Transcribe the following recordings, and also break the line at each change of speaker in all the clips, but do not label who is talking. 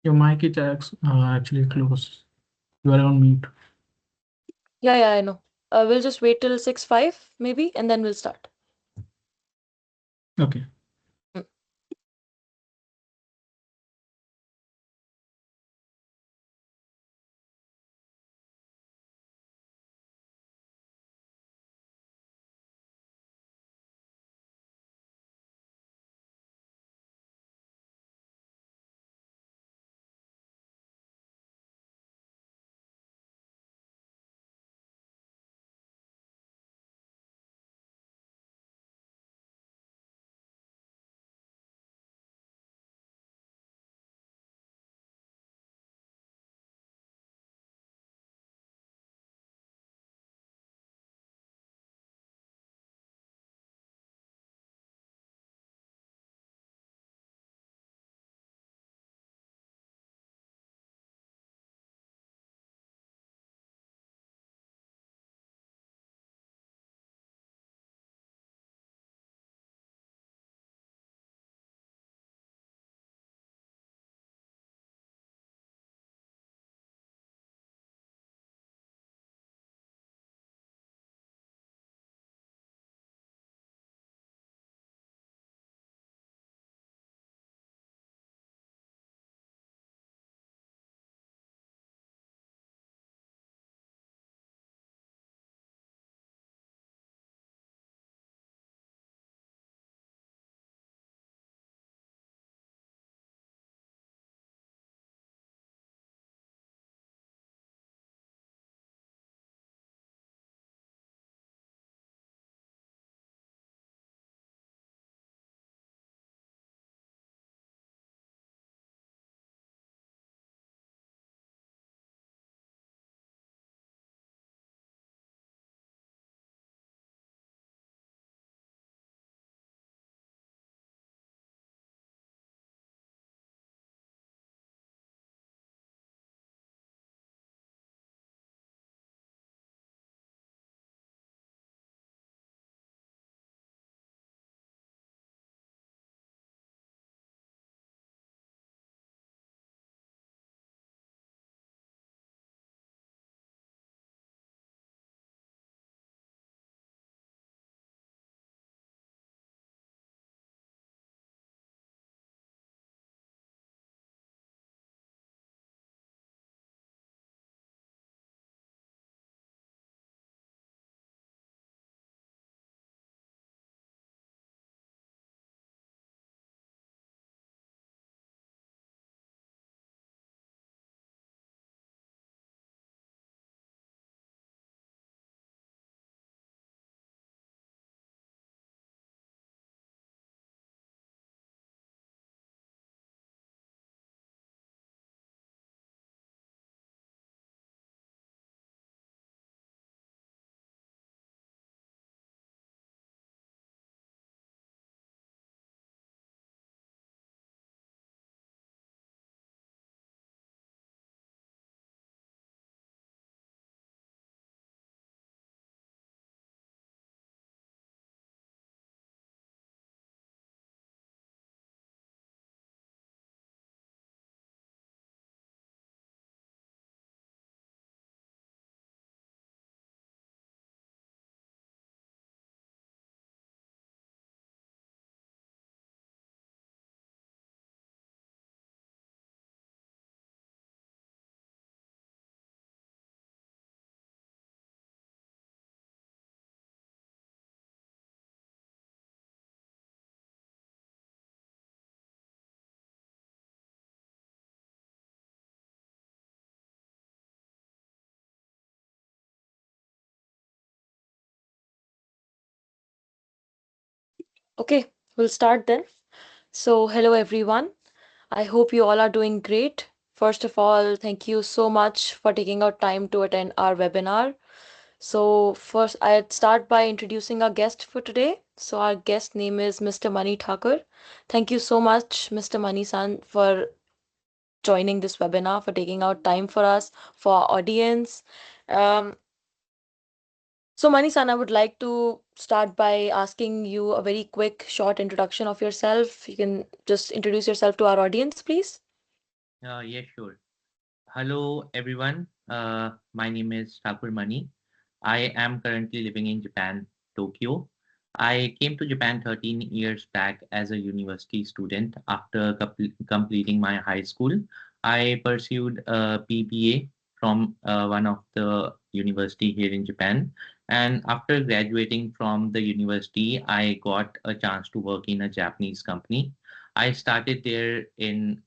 Your mic is actually close. You are on mute.
Yeah, I know. We'll just wait till 6:05 maybe, and then we'll start.
Okay.
Mm. Okay, we'll start then. So, hello everyone. I hope you all are doing great. First of all, thank you so much for taking out time to attend our webinar. So, first, I'd start by introducing our guest for today. So, our guest name is Mr. Mani Thakur. Thank you so much, Mr. Mani-san, for joining this webinar, for taking out time for us, for our audience. Um, so, Mani-san, I would like to start by asking you a very quick, short introduction of yourself. You can just introduce yourself to our audience, please.
Yeah, sure. Hello, everyone. My name is Thakur Mani. I am currently living in Japan, Tokyo. I came to Japan 13 years back as a university student after completing my high school. I pursued a PBA from one of the university here in Japan. And after graduating from the university, I got a chance to work in a Japanese company. I started there in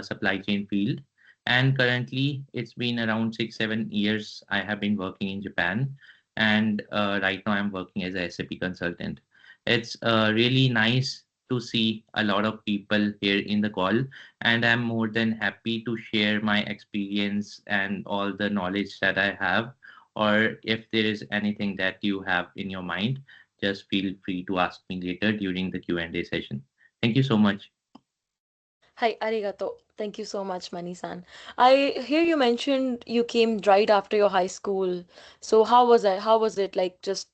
supply chain field, and currently it's been around 6 7 years I have been working in Japan, and right now I'm working as a SAP consultant. It's really nice to see a lot of people here in the call, and I'm more than happy to share my experience and all the knowledge that I have. Or if there is anything that you have in your mind, just feel free to ask me later during the Q&A session. Thank you so much.
Hi, arigato. Thank you so much, Mani-san. I hear you mentioned you came right after your high school. So how was that? How was it like just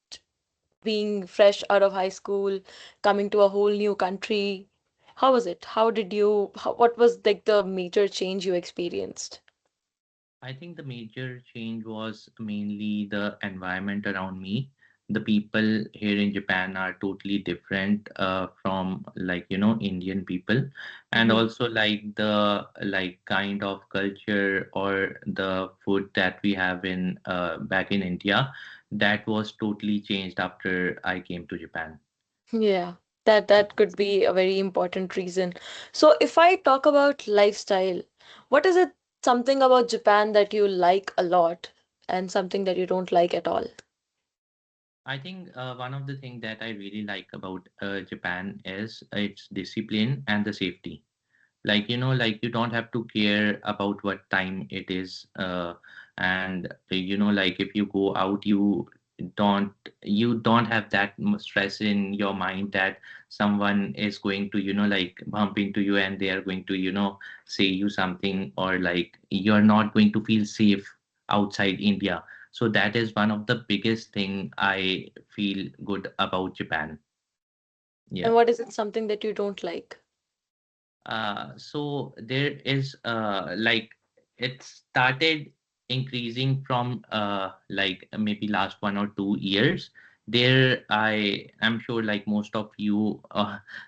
being fresh out of high school, coming to a whole new country? How was it? What was like the major change you experienced?
I think the major change was mainly the environment around me. The people here in Japan are totally different from, like, Indian people, and
Mm-hmm.
also like the like kind of culture or the food that we have in back in India, that was totally changed after I came to Japan.
Yeah, that could be a very important reason. So if I talk about lifestyle, what is it something about Japan that you like a lot and something that you don't like at all?
I think one of the things that I really like about Japan is its discipline and the safety. Like, like you don't have to care about what time it is, and like if you go out, don't you don't have that stress in your mind that someone is going to like bump into you and they are going to say you something, or like you're not going to feel safe outside India. So that is one of the biggest thing I feel good about Japan.
And
Yeah.
what is it something that you don't like?
So there is like it started increasing from like maybe last 1 or 2 years. There, I am sure like most of you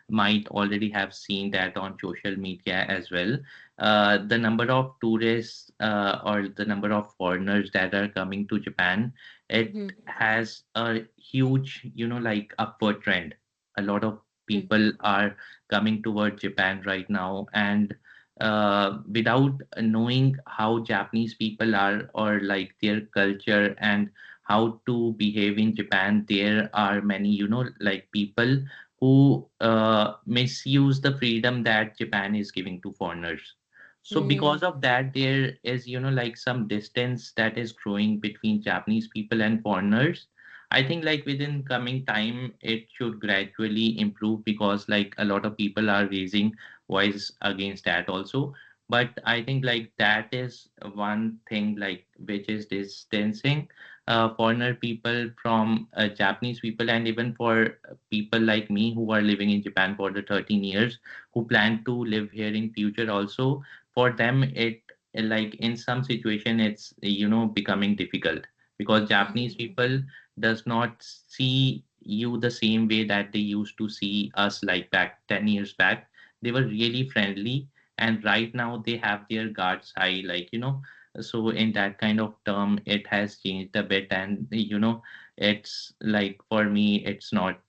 might already have seen that on social media as well. The number of tourists or the number of foreigners that are coming to Japan, it
Mm-hmm.
has a huge, like upward trend. A lot of people are coming toward Japan right now, and without knowing how Japanese people are or like their culture and how to behave in Japan, there are many, like people who misuse the freedom that Japan is giving to foreigners. So
Mm-hmm.
because of that, there is, like some distance that is growing between Japanese people and foreigners. I think like within coming time, it should gradually improve because like a lot of people are raising voice against that also. But I think like that is one thing like which is distancing foreigner people from Japanese people, and even for people like me who are living in Japan for the 13 years, who plan to live here in future also. For them, it like in some situation it's becoming difficult because Japanese
Mm-hmm.
people does not see you the same way that they used to see us like back 10 years back. They were really friendly, and right now they have their guards high, like so in that kind of term it has changed a bit, and it's like for me it's not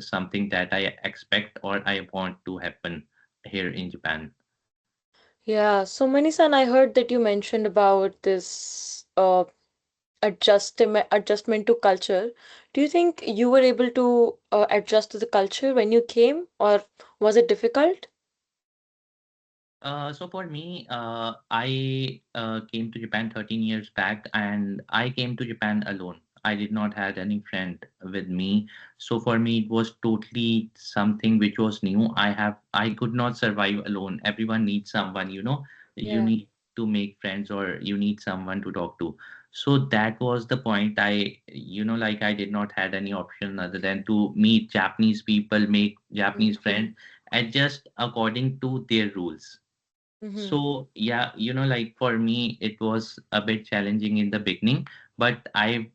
something that I expect or I want to happen here in Japan.
Yeah, so Mani-san, I heard that you mentioned about this adjustment to culture. Do you think you were able to adjust to the culture when you came, or was it difficult?
So for me, I came to Japan 13 years back, and I came to Japan alone. I did not had any friend with me. So for me, it was totally something which was new. I could not survive alone. Everyone needs someone, you
Yeah.
need to make friends or you need someone to talk to. So that was the point. Like I did not had any option other than to meet Japanese people, make Japanese
Mhm.
friends, adjust according to their rules.
Mm-hmm.
So yeah, like for me, it was a bit challenging in the beginning, but I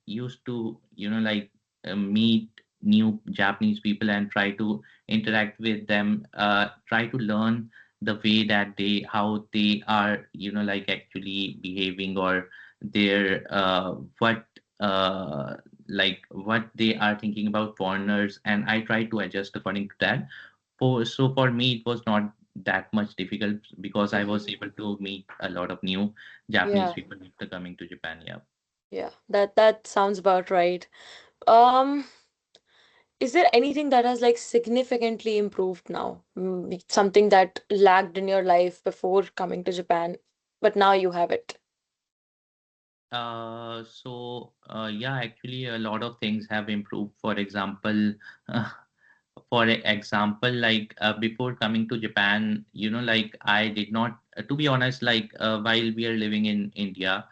used to, like meet new Japanese people and try to interact with them, try to learn the way that how they are, like actually behaving, or their what they are thinking about foreigners, and I try to adjust according to that. For me, it was not that much difficult because I was
Mm-hmm.
able to meet a lot of new Japanese
Yeah,
people after coming to Japan. Yeah.
yeah. That sounds about right. Um, is there anything that has like significantly improved now? Something that lagged in your life before coming to Japan, but now you have it.
Yeah, actually, a lot of things have improved. Uh, for example, like before coming to Japan, like I did not, to be honest, like while we are living in India,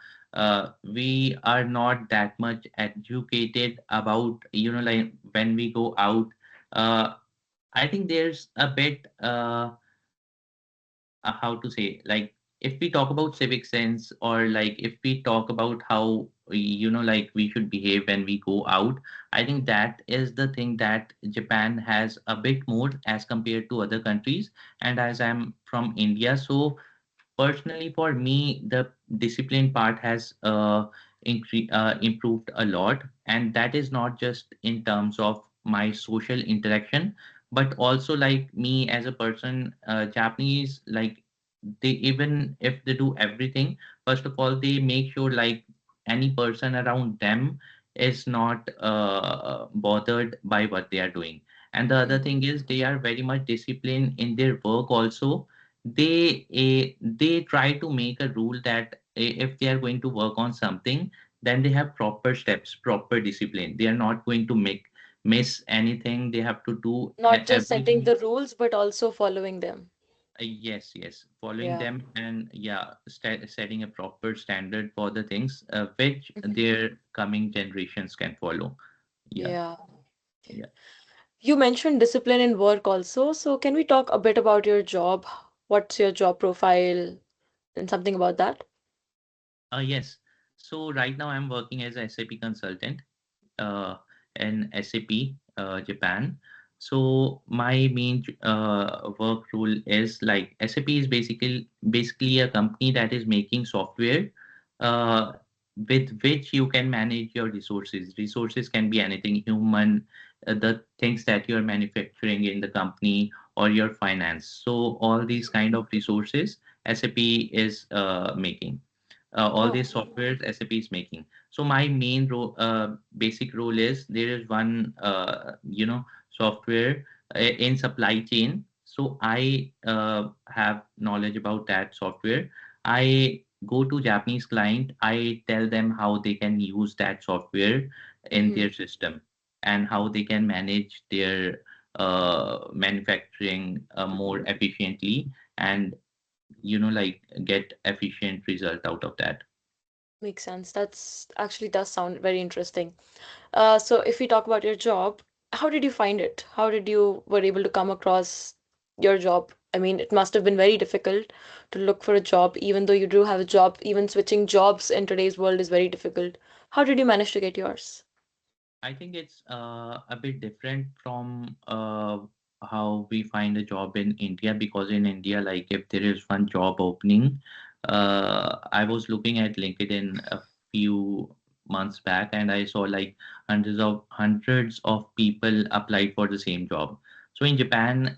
we are not that much educated about, like when we go out. Uh, I think there's a bit. How to say, like if we talk about civic sense, or like if we talk about how like we should behave when we go out, I think that is the thing that Japan has a bit more as compared to other countries. And as I'm from India, so personally, for me, the discipline part has improved a lot, and that is not just in terms of my social interaction, but also like me as a person. Japanese, like they, even if they do everything, first of all, they make sure like any person around them is not bothered by what they are doing. And the other
Mhm.
thing is they are very much disciplined in their work also. They try to make a rule that if they are going to work on something, then they have proper steps, proper discipline. They are not going to make miss anything. They have to do
Not just setting
everything.
the rules, but also following them.
Yes, yes, following
Yeah.
them, and yeah, setting a proper standard for the things which
Mhm.
their coming generations can follow. Yeah,
Yeah. Okay.
yeah.
You mentioned discipline in work also. So can we talk a bit about your job? What's your job profile and something about that?
Yes. So right now I'm working as a SAP consultant uh, in SAP Japan. So my main work rule is like SAP is basically a company that is making software uh, with which you can manage your resources. Resources can be anything: human, the things that you are manufacturing in the company, or your finance. So all these kind of resources SAP is making. All
Oh.
these softwares SAP is making. So my main basic role is, there is one software in supply chain. So I have knowledge about that software. I go to Japanese client. I tell them how they can use that software in
Hmm.
their system, and how they can manage their manufacturing more efficiently, and like get efficient result out of that.
Makes sense. That's actually does sound very interesting. So if we talk about your job, how did you find it? How did you were able to come across your job? I mean, it must have been very difficult to look for a job, even though you do have a job. Even switching jobs in today's world is very difficult. How did you manage to get yours?
I think it's a bit different from how we find a job in India, because in India, like if there is one job opening, I was looking at LinkedIn a few months back, and I saw like hundreds of people applied for the same job. So in Japan,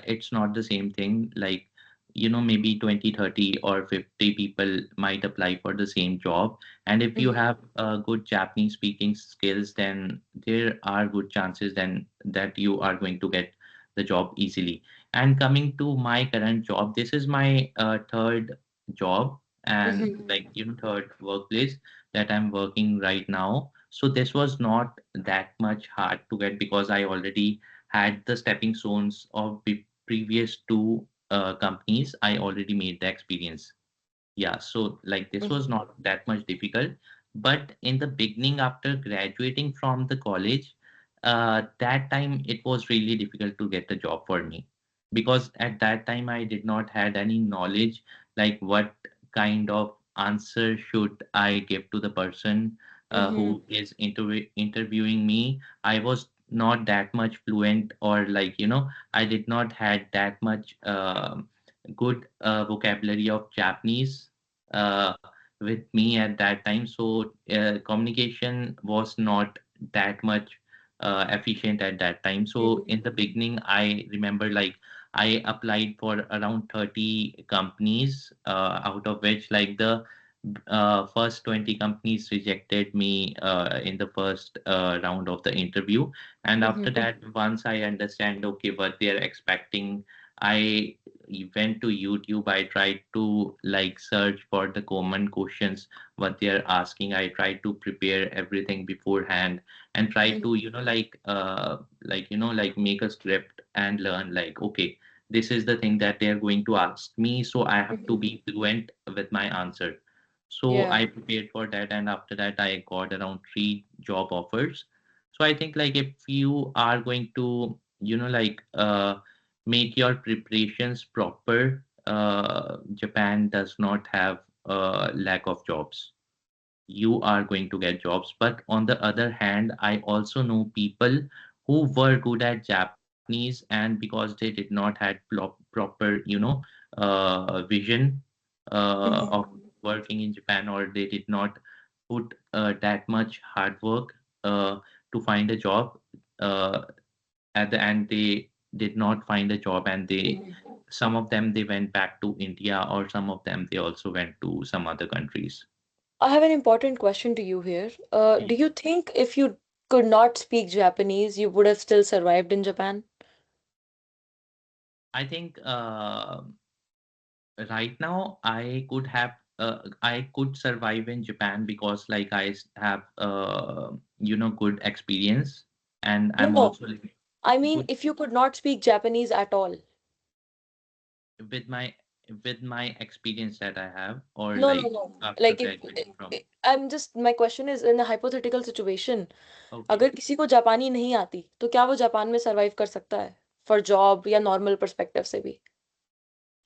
it's not the same thing. Like maybe 20, 30, or 50 people might apply for the same job, and if you
Hmm.
have good Japanese speaking skills, then there are good chances then that you are going to get the job easily. And coming to my current job, this is my third job, and
Hmm.
like third workplace that I'm working right now. So this was not that much hard to get, because I already had the stepping stones of the previous two companies. I already made the experience. Yeah, so like this was
Hmm.
not that much difficult. But in the beginning, after graduating from the college, that time it was really difficult to get a job for me. because at that time I did not had any knowledge like what kind of answer should I give to the person
Mm-hmm.
who is interviewing me. I was not that much fluent, or like I did not had that much good vocabulary of Japanese uh, with me at that time. So communication was not that much efficient at that time. So in the beginning, I remember like I applied for around 30 companies, out of which like the first 20 companies rejected me in the first round of the interview. And after
Mm-hmm.
that, once I understand, okay, what they're expecting, I went to YouTube. I tried to like search for the common questions, what they're asking. I tried to prepare everything beforehand and try to, like make a script and learn like, okay, this is the thing that they're going to ask me, so I have to
Mm-hmm.
be fluent with my answer. So
Yeah.
I prepared for that, and after that, I got around three job offers. So I think like if you are going to, make your preparations proper, Japan does not have a lack of jobs. You are going to get jobs. But on the other hand, I also know people who were good at Japanese, and because they did not had proper, vision of
Mm-hmm.
working in Japan, or they did not put that much hard work to find a job. Uh, at the end, they did not find a job, and some of them they went back to India, or some of them they also went to some other countries.
I have an important question to you here. Do you think if you could not speak Japanese, you would have still survived in Japan?
I think right now I could survive in Japan because like have good experience, and
No,
I'm
no.
also living
I mean,
good
if you could not speak Japanese at all.
with my experience that I have, or
No, no,
like
no.
after
Like,
graduating from.
I'm just, my question is in a hypothetical situation.
Okay.
अगर किसी को जापानी नहीं आती, तो क्या वो Japan में सरवाइव कर सकता है? फॉर जॉब या नॉर्मल पर्सपेक्टिव से भी?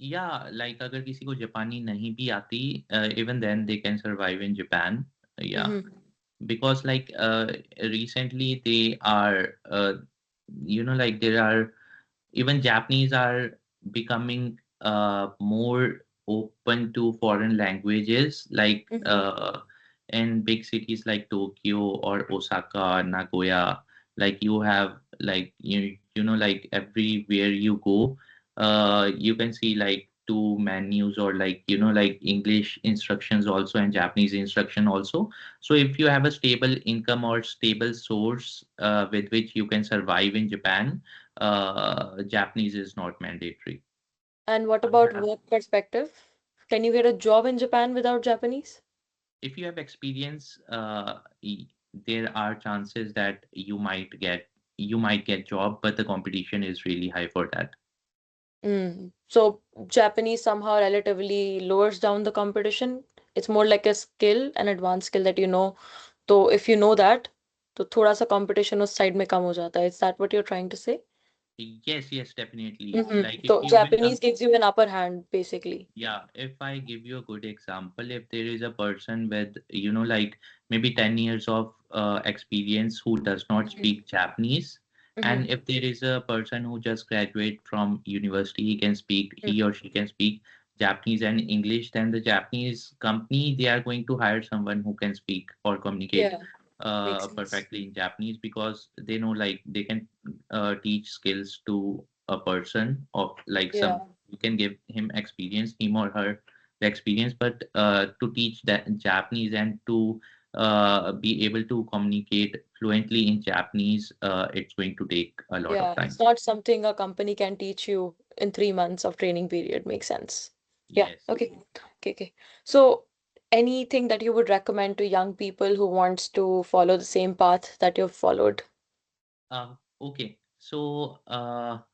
या लाइक अगर किसी को जापानी नहीं भी आती, even then they can survive in Japan. या
Mm-hmm.
because like recently they are like there are even Japanese are becoming more open to foreign languages, like
Mm-hmm.
in big cities like Tokyo or Osaka, Nagoya. Like you have like like everywhere you go, you can see like two menus, or like like English instructions also and Japanese instruction also. So if you have a stable income or stable source with which you can survive in Japan, Japanese is not mandatory.
And what
I
about
have,
work perspective? Can you get a job in Japan without Japanese?
if you have experience, there are chances that you might get job, but the competition is really high for that.
Mm. So Japanese somehow relatively lowers down the competition. It's more like a skill, an advanced skill that you know. So if you know that, तो थोड़ा सा competition उस side में कम हो जाता है. Is that what you're trying to say?
Yes, yes, definitely. Like
Mm-hmm.
if
So
you will
Japanese
come.
gives you an upper hand, basically.
Yeah, if I give you a good example, if there is a person with, like maybe 10 years of experience who does not speak Japanese,
Mm-hmm.
and if there is a person who just graduate from university, he or she can speak Japanese and English, then the Japanese company, they are going to hire someone who can speak or communicate
Yeah, makes sense.
perfectly in Japanese, because they know like they can teach skills to a person of like
Yeah,
some, you can give him or her the experience, but to teach that Japanese and to be able to communicate fluently in Japanese, it's going to take a lot of
yeah.
time.
It's not something a company can teach you in 3 months of training period. Makes sense. Yeah,
Yes.
okay. Okay, okay. So anything that you would recommend to young people who wants to follow the same path that you've followed?
Okay. So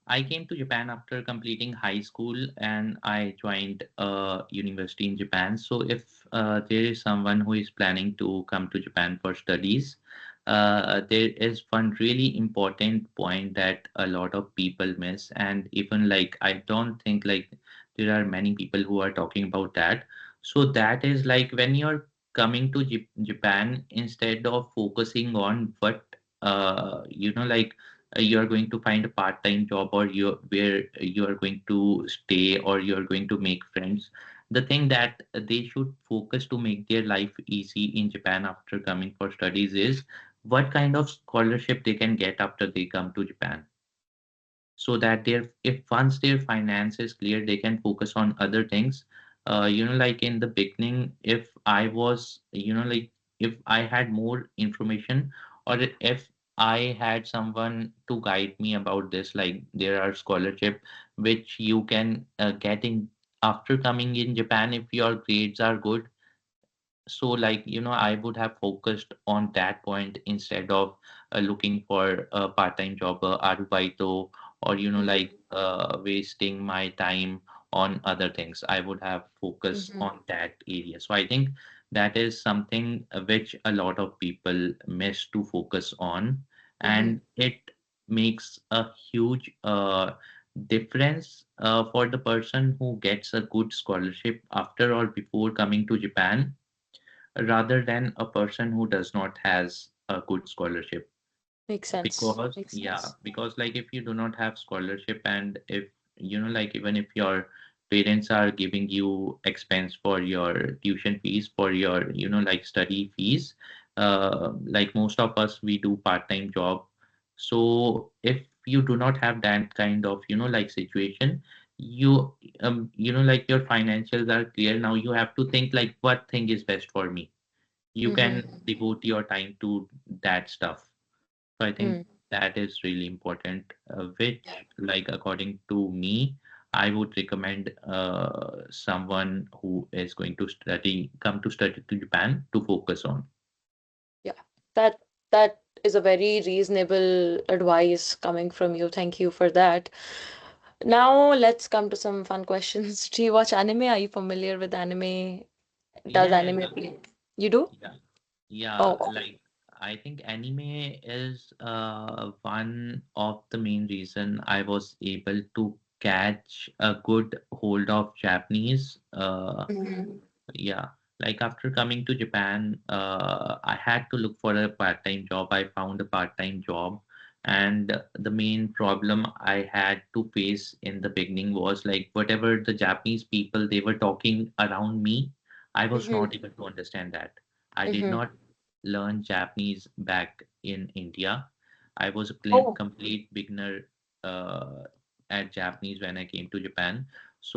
I came to Japan after completing high school, and I joined a university in Japan. So if there is someone who is planning to come to Japan for studies, there is one really important point that a lot of people miss, and even like I don't think like there are many people who are talking about that. So that is like when you're coming to Japan, instead of focusing on what like you're going to find a part-time job, or you where you are going to stay, or you're going to make friends. The thing that they should focus to make their life easy in Japan after coming for studies is what kind of scholarship they can get after they come to Japan, so that their if once their finance is clear, they can focus on other things. Like in the beginning, if I was, like if I had more information, or if I had someone to guide me about this, like there are scholarship which you can get in after coming in Japan if your grades are good. So like I would have focused on that point instead of looking for a part-time job, arubaito, or
Mm-hmm.
wasting my time on other things. I would have focused
Mm-hmm.
on that area. So I think that is something which a lot of people miss to focus on,
Mm-hmm.
and it makes a huge difference for the person who gets a good scholarship after or before coming to Japan, rather than a person who does not has a good scholarship.
Makes sense.
Because
Makes
yeah,
sense.
because like if you do not have scholarship, and if like even if your parents are giving you expense for your tuition fees, for your like study fees, like most of us, we do part-time job. So if you do not have that kind of like situation, you like your financials are clear, now you have to think like what thing is best for me. You can
Mm-hmm.
devote your time to that stuff. So I think
Mm.
that is really important, which, like, according to me, I would recommend someone who is going to come to study to Japan to focus on.
Yeah, that is a very reasonable advice coming from you. Thank you for that. Now let's come to some fun questions. Do you watch anime? Are you familiar with anime? Does
Yeah,
anime play? You do?
yeah, yeah.
Oh.
Like, I think anime is one of the main reason I was able to catch a good hold of Japanese.
Mm-hmm.
Yeah, like after coming to Japan, I had to look for a part-time job. I found a part-time job, and the main problem I had to face in the beginning was like whatever the Japanese people they were talking around me, I was
Mm-hmm.
not able to understand that. I did
Mm-hmm.
not learn Japanese back in India. I was a
Oh.
complete beginner uh, at Japanese when I came to Japan.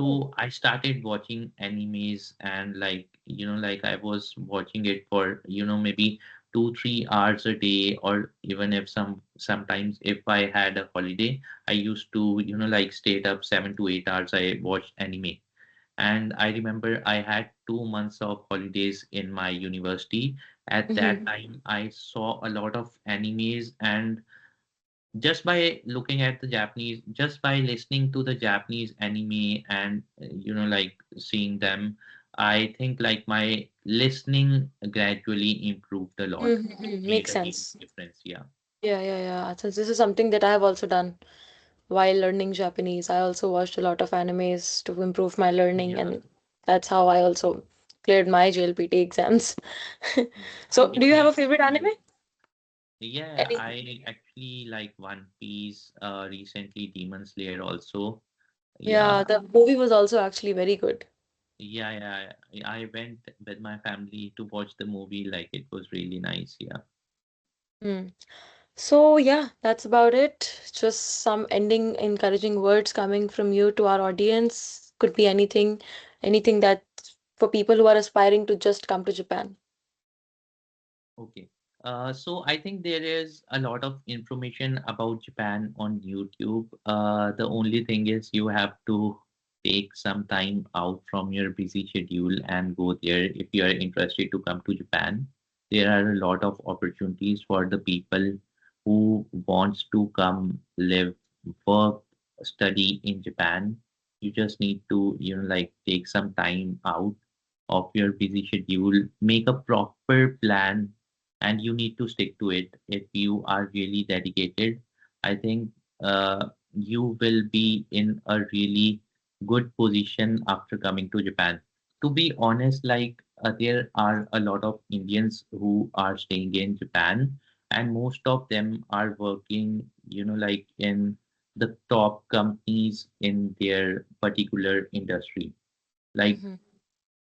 Oh.
So I started watching animes, and like like I was watching it for maybe 2 3 hours a day, or even if sometimes if I had a holiday, I used to like stayed up 7 to 8 hours. I watched anime, and I remember I had 2 months of holidays in my university. At that
Mm-hmm.
time, I saw a lot of animes, and just by looking at the Japanese, just by listening to the Japanese anime, and like seeing them, I think like my listening gradually improved a lot. It
Mm-hmm.
made
Makes
a huge
sense.
difference. Yeah.
Yeah, yeah, yeah. Since this is something that I have also done while learning Japanese. I also watched a lot of animes to improve my learning,
Yeah.
and that's how I also cleared my JLPT exams.
Yeah.
So, do
It
you have a
makes
favorite anime?
you. Yeah,
Any?
I actually like One Piece. Recently Demon Slayer also.
Yeah,
Yeah.
the movie was also actually very good.
Yeah, yeah. I went with my family to watch the movie. Like it was really nice. Yeah.
Hmm. So, yeah, that's about it. Just some ending encouraging words coming from you to our audience. Could be anything, anything that for people who are aspiring to just come to Japan.
Okay. So I think there is a lot of information about Japan on YouTube. The only thing is you have to take some time out from your busy schedule and go there if you are interested to come to Japan. There are a lot of opportunities for the people who wants to come live, work, study in Japan. You just need to, like take some time out of your busy schedule, make a proper plan and you need to stick to it. If you are really dedicated, I think you will be in a really good position after coming to Japan. To be honest, like there are a lot of Indians who are staying in Japan, and most of them are working, like in the top companies in their particular industry. Like
Mm-hmm.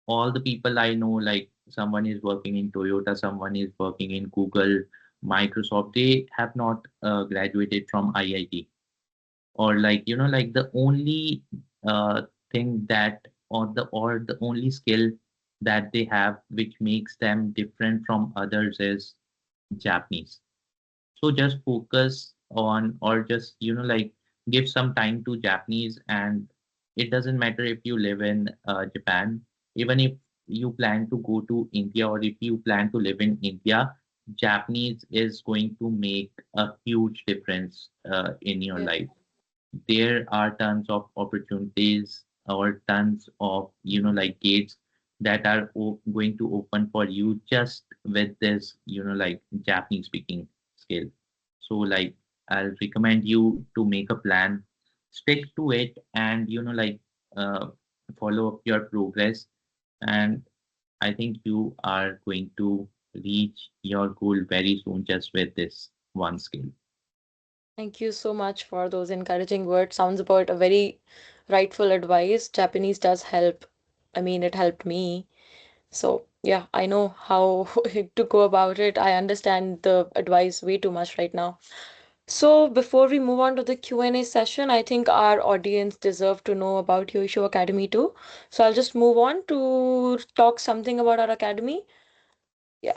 all the people I know, like someone is working in Toyota, someone is working in Google, Microsoft, they have not graduated from IIT. Or like, like the only thing that, or the only skill that they have which makes them different from others is Japanese. So just focus on, or just, like give some time to Japanese. And it doesn't matter if you live in Japan, even if you plan to go to India, or if you plan to live in India, Japanese is going to make a huge difference in your
Yeah.
life. There are tons of opportunities, or tons of, like gates that are going to open for you just with this, like Japanese speaking skill. So like I'll recommend you to make a plan, stick to it, and like uh, follow up your progress. And I think you are going to reach your goal very soon just with this one skill.
Thank you so much for those encouraging words. Sounds about a very rightful advice. Japanese does help. I mean, it helped me. So, yeah, I know how to go about it. I understand the advice way too much right now. So, before we move on to the Q&A session, I think our audience deserve to know about Yoisho Academy too. So, I'll just move on to talk something about our academy. Yeah,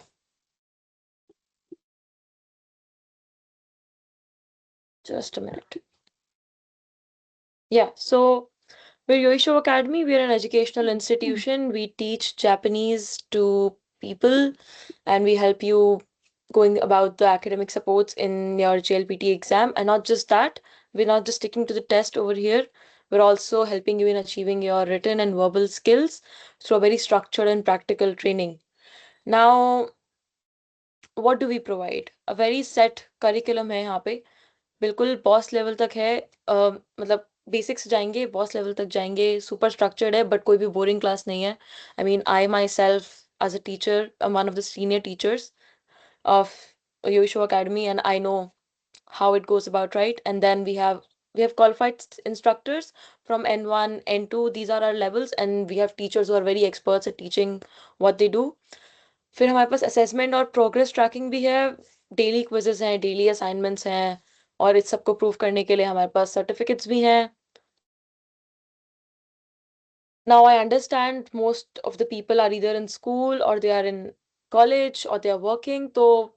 just a minute. Yeah, so we're Yoisho Academy. We're an educational institution. We teach Japanese to people and we help you going about the academic supports in your JLPT exam. And not just that, we're not just sticking to the test over here. We're also helping you in achieving your written and verbal skills through a very structured and practical training. Now, what do we provide? A very set curriculum है यहाँ पे बिल्कुल boss level तक है मतलब basics से जाएंगे boss level तक जाएंगे सुपर स्ट्रक्चर्ड है बट कोई भी बोरिंग क्लास नहीं है I mean I myself as a teacher one of the senior teachers of Yoisho Academy, and I know how it goes about, right? And then we have qualified instructors from N1, N2. These are our levels, and we have teachers who are very experts at teaching what they do. फिर हमारे पास assessment और progress tracking भी है daily quizzes हैं daily assignments हैं और इस सबको प्रूव करने के लिए हमारे पास सर्टिफिकेट्स भी हैं now I understand most of the people are either in school or they are in college or they are working so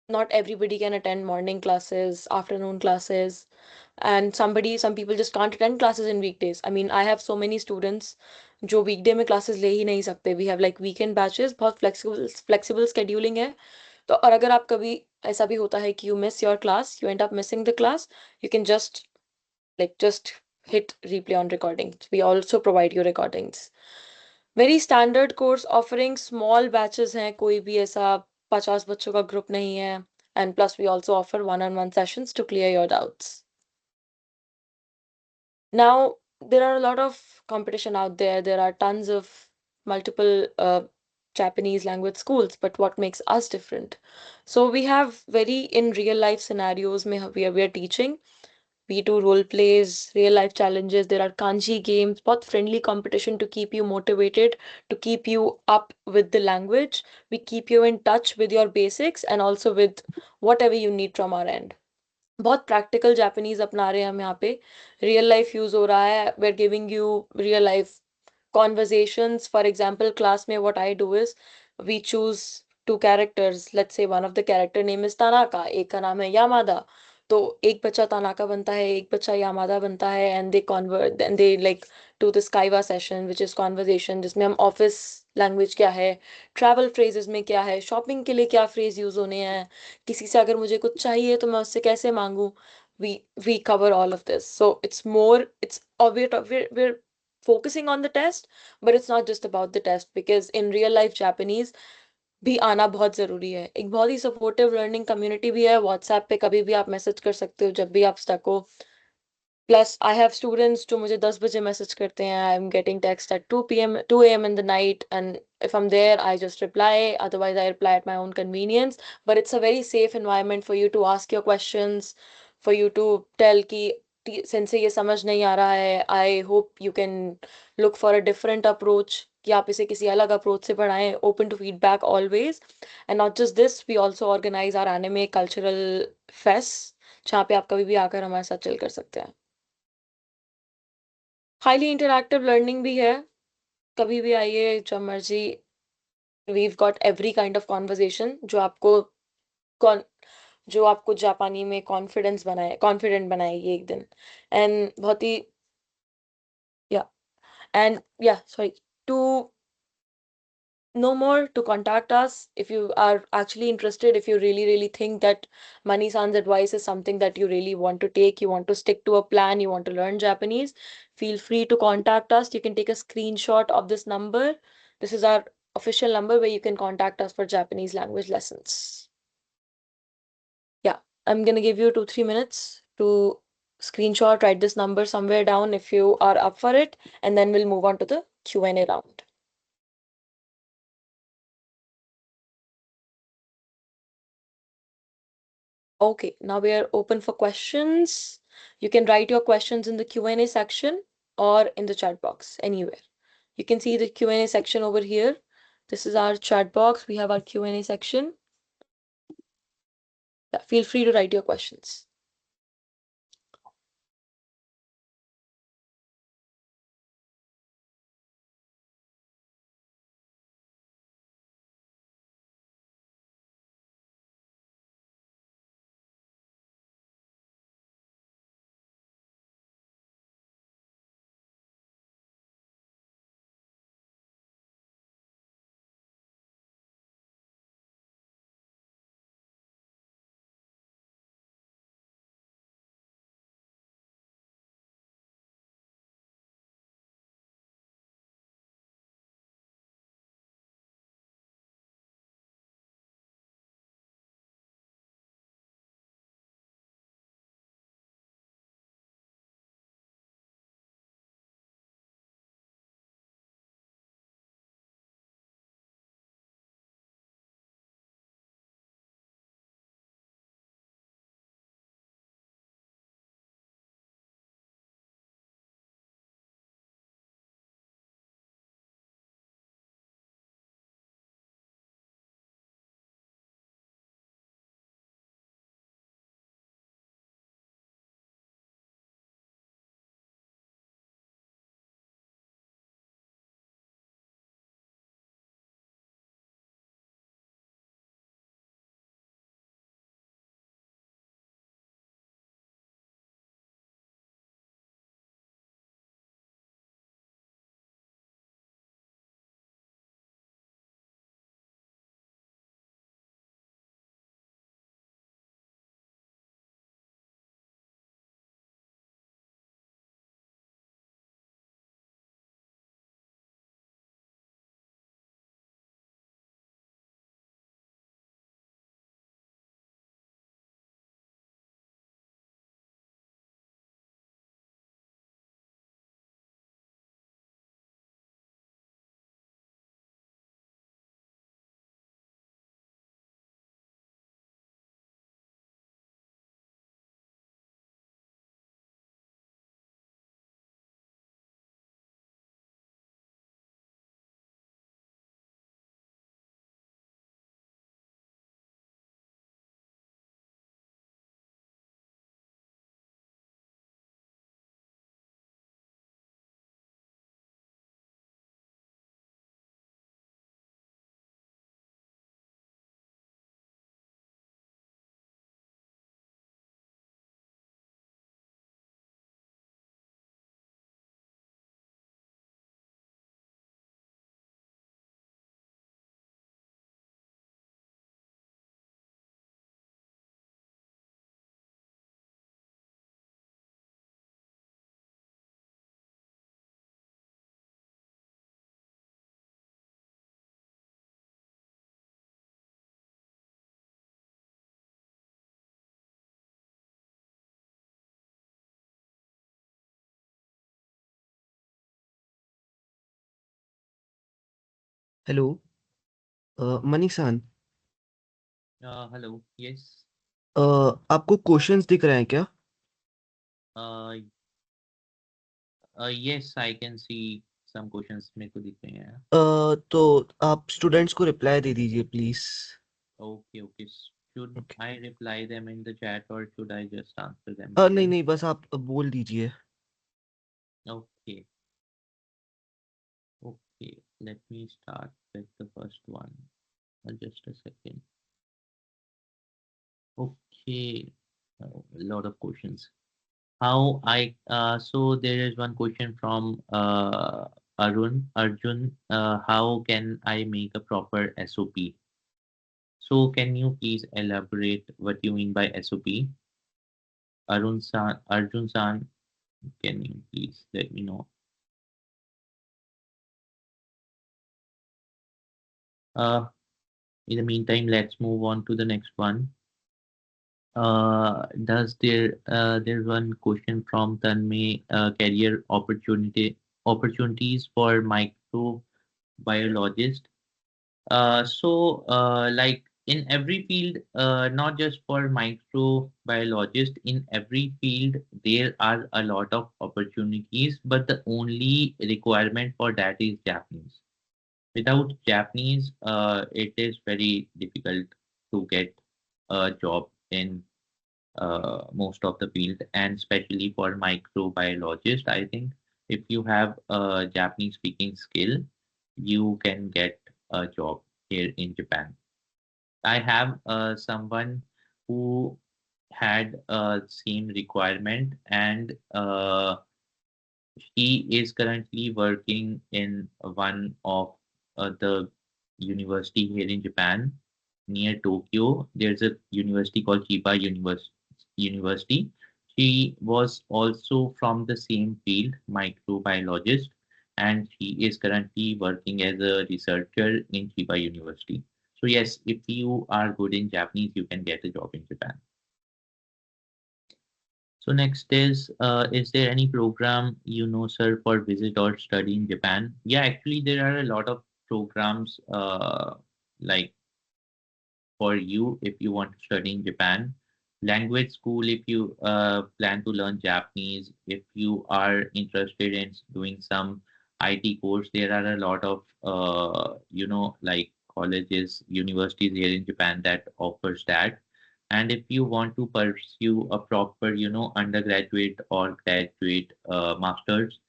not everybody can attend morning classes afternoon classes and some people just can't attend classes in weekdays I mean I have so many students जो वीकडे में classes ले ही नहीं सकते we have like weekend batches बहुत flexible scheduling है तो और अगर आप कभी ऐसा भी होता है कि you miss your class you and up missing the class you can just hit replay on recording we also provide you recordings very standard course offering small batches हैं कोई भी ऐसा 50 बच्चों का ग्रुप नहीं है and plus we also offer one-on-one sessions to clear your doubts now there are a lot of competition out there there are tons of multiple Japanese language schools but what makes us different so we have very in real life scenarios mein we are teaching we do role plays, real life challenges. There are kanji games, both friendly competition to keep you motivated, to keep you up with the language. We keep you in touch with your basics and also with whatever you need from our end. बहुत practical Japanese अपना रहे हैं हम यहाँ पे real life use हो रहा है we are giving you real life conversations. For example, class mein what I do is we choose two characters. Let's say one of the character name is Tanaka, एक का नाम है Yamada. तो एक बच्चा तानाका बनता है एक बच्चा यामादा बनता है and they convert and they like to this काइवा सेशन विच इज कॉन्वर्जेशन जिसमें हम ऑफिस लैंग्वेज क्या है ट्रैवल फ्रेजेस में क्या है शॉपिंग के लिए क्या फ्रेज यूज होने हैं किसी से अगर मुझे कुछ चाहिए तो मैं उससे कैसे मांगू we we cover all of this so it's more it's we're focusing on the test but it's not just about the test because in real life Japanese भी आना बहुत ज़रूरी है। एक बहुत ही सपोर्टिव लर्निंग कम्युनिटी भी है, व्हाट्सएप पे कभी भी आप मैसेज कर सकते हो जब भी आप स्टक हो। प्लस आई हैव स्टूडेंट्स जो मुझे 10 बजे मैसेज करते हैं, I am getting text at 2 a.m. in the night, and if I'm there I just reply, otherwise I reply at my own convenience. But it's a very safe environment for you to ask your questions, for you to tell कि sensei ये समझ नहीं आ रहा है, I hope you can look for a different approach, कि आप इसे किसी अलग अप्रोच से पढ़ाएं, open to feedback always. And not just this, we also organize our anime cultural fest, जहाँ पे आप कभी भी आकर हमारे साथ चिल कर सकते हैं। हाईली इंटरैक्टिव लर्निंग भी है, कभी भी आइए जब मर्जी। We've got every kind of conversation कौन जो आपको जापानी में कॉन्फिडेंट बनाएगी एक दिन। एंड बहुत ही या एंड या sorry, to no more, to contact us if you are actually interested, if you really think that Mani-san's advice is something that you really want to take, you want to stick to a plan, you want to learn Japanese, feel free to contact us. You can take a screenshot of this number. This is our official number where you can contact us for Japanese language lessons. Yeah, I'm gonna give you 2-3 minutes to screenshot, write this number somewhere down if you are up for it, and then we'll move on to the Q&A round. Okay, now we are open for questions. You can write your questions in the Q&A section or in the chat box, anywhere. You can see the Q&A section over here. This is our chat box. We have our Q&A section. Yeah, feel free to write your questions.
Hello money सान।
Hello. Yes.
आपको questions दिख रहे हैं क्या?
Uh, yes, I can see some questions मेरे को दिख रहे हैं.
तो आप स्टूडेंट्स को रिप्लाई दे दीजिए please.
Okay, okay. Should
okay.
I reply them in the chat or should I just answer them
नहीं
here?
नहीं, बस आप बोल दीजिए।
Okay, okay. Let me start with the first one. Just a second. Okay, a lot of questions. So there is one question from Arjun. How can I make a proper SOP? So can you please elaborate what you mean by SOP? Arjun San, can you please let me know? Uh, in the meantime, let's move on to the next one. There's one question from Tanmay, career opportunities for microbiologist. Like in every field, not just for microbiologist, in every field there are a lot of opportunities, but the only requirement for that is Japanese. Without Japanese, it is very difficult to get a job in most of the field, and especially for microbiologist. I think if you have a Japanese speaking skill, you can get a job here in Japan. I have someone who had same requirement, and he is currently working in one of the university here in Japan near Tokyo. There's a university called University. She was also from the same field, microbiologist, and she is currently working as a researcher in Chiba University. So yes, if you are good in Japanese, you can get a job in Japan. So next is there any program you know, sir, for visit or study in Japan? Yeah, actually there are a lot of programs like for you if you want to study in Japan. Language school if you plan to learn Japanese. If you are interested in doing some IT course, there are a lot of like colleges, universities here in Japan that offers that. And if you want to pursue a proper, undergraduate or graduate masters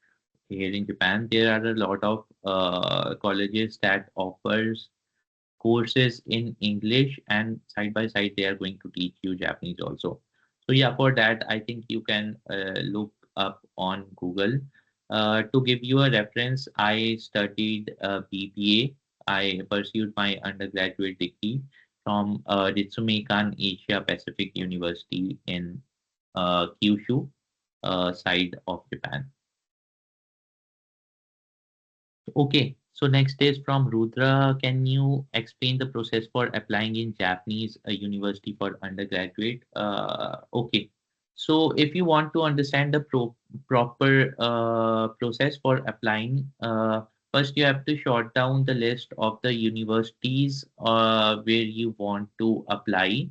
here in Japan, there are a lot of colleges that offers courses in English, and side by side they are going to teach you Japanese also. So yeah, for that I think you can look up on Google. To give you a reference, I studied BBA. I pursued my undergraduate degree from Ritsumeikan Asia Pacific University in Kyushu side of Japan. Okay, so next is from Rudra. Can you explain the process for applying in Japanese university for undergraduate? Okay, so if you want to understand the proper process for applying, first you have to short down the list of the universities where you want to apply.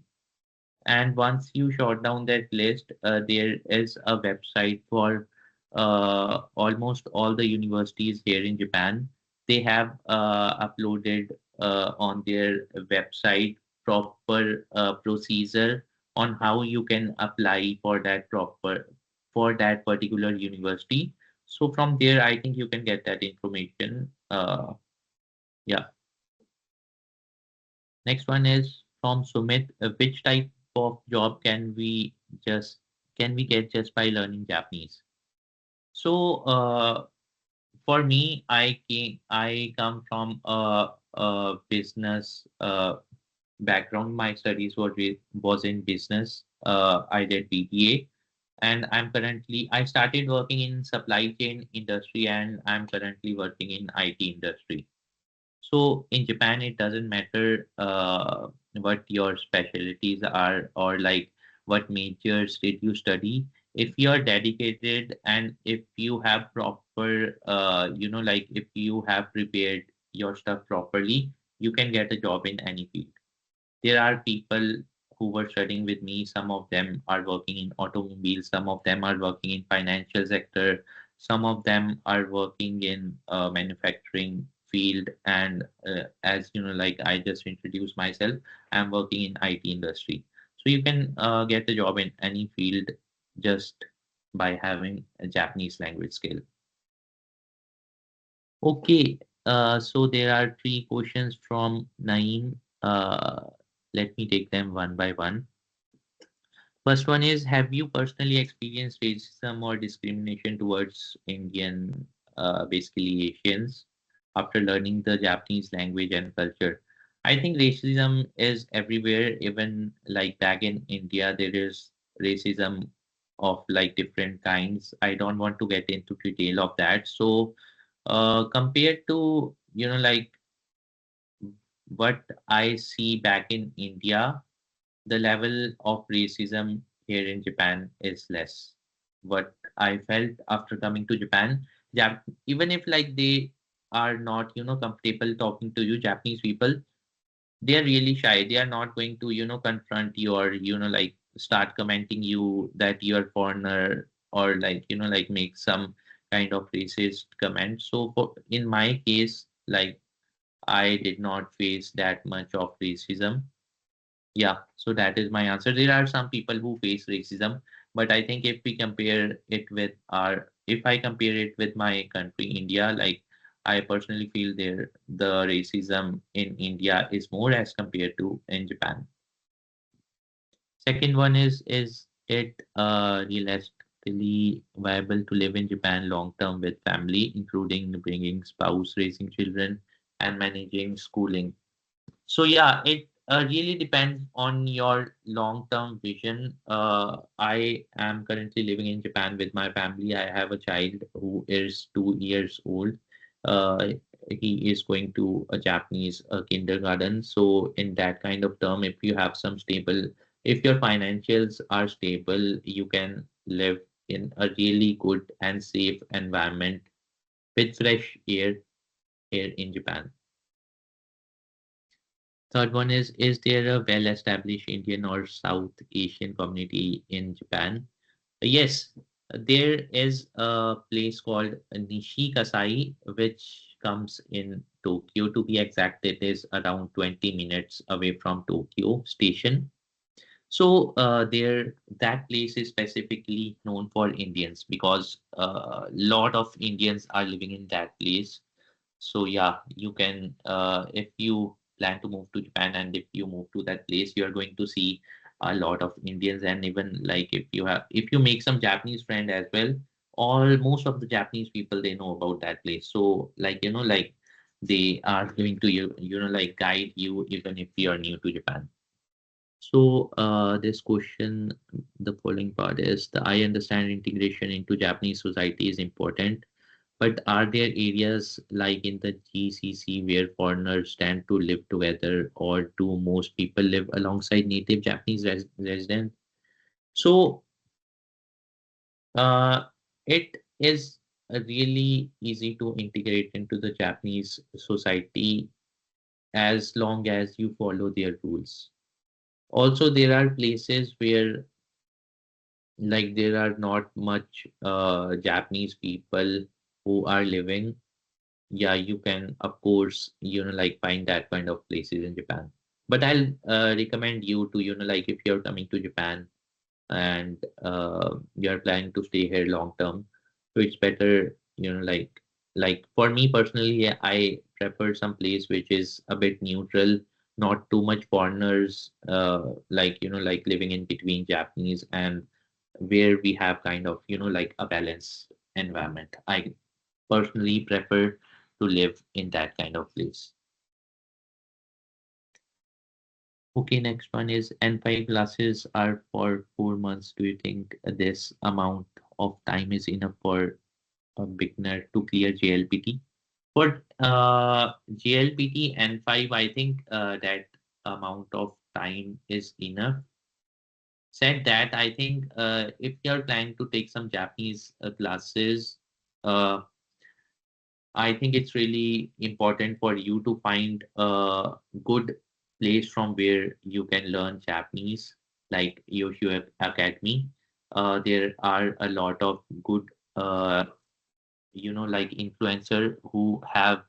And once you short down that list, there is a website for almost all the universities here in Japan. They have uploaded on their website proper procedure on how you can apply for that particular university. So from there, I think you can get that information. Yeah. Next one is from Sumit. Which type of job just can we get just by learning Japanese? So for me, I come from a business background. My studies was in business. I did BBA, and I started working in supply chain industry, and I'm currently working in IT industry. So in Japan, it doesn't matter what your specialties are, or like what majors did you study. If you're dedicated and if you have proper, like if you have prepared your stuff properly, you can get a job in any field. There are people who were studying with me. Some of them are working in automobiles, some of them are working in financial sector, some of them are working in manufacturing field, and as you know, like I just introduced myself, I'm working in IT industry. So you can get a job in any field just by having a Japanese language skill. Okay, so there are three questions from Naeem. Let me take them one by one. First one is, have you personally experienced racism or discrimination towards Indian, basically Asians, after learning the Japanese language and culture? I think racism is everywhere, even like back in India, there is racism of like different kinds. I don't want to get into detail of that. So, compared to, like what I see back in India, the level of racism here in Japan is less. What I felt after coming to Japan, even if like they are not, comfortable talking to you, Japanese people, they are really shy. They are not going to, confront you or, like start commenting you that you're foreigner or like, like make some kind of racist comment. So in my case, like I did not face that much of racism. Yeah, so that is my answer. There are some people who face racism, but I think if I compare it with my country, India, like I personally feel the racism in India is more as compared to in Japan. Second one is it realistically viable to live in Japan long term with family, including bringing spouse, raising children, and managing schooling? So yeah, it really depends on your long-term vision. I am currently living in Japan with my family. I have a child who is 2 years old. Uh, he is going to a Japanese kindergarten. So in that kind of term, if your financials are stable, you can live in a really good and safe environment with fresh air here in Japan. Third one is there a well-established Indian or South Asian community in Japan? Yes, there is a place called Nishikasai, which comes in Tokyo. To be exact, it is around 20 minutes away from Tokyo station. So that place is specifically known for Indians because a lot of Indians are living in that place. So yeah, you can if you plan to move to Japan and if you move to that place, you are going to see a lot of Indians, and even like if you make some Japanese friend as well, all most of the Japanese people they know about that place. So like like they are going to like guide you even if you are new to Japan. So this question, the following part is I understand integration into Japanese society is important, but are there areas like in the GCC where foreigners tend to live together, or do most people live alongside native Japanese residents? So it is really easy to integrate into the Japanese society as long as you follow their rules. Also, there are places where like there are not much Japanese people who are living. Yeah, you can of course like find that kind of places in Japan, but I'll recommend you to like if you're coming to Japan and you're planning to stay here long term, so it's better like for me personally, yeah, I prefer some place which is a bit neutral, not too much foreigners, like like living in between Japanese, and where we have kind of like a balanced environment. I personally prefer to live in that kind of place. Okay, next one is N5 classes are for 4 months. Do you think this amount of time is enough for a beginner to clear JLPT? For JLPT N5, I think that amount of time is enough. Said that, I think if you're planning to take some Japanese classes, uh, I think it's really important for you to find a good place from where you can learn Japanese, like Yoisho Academy. There are a lot of good, like influencer who have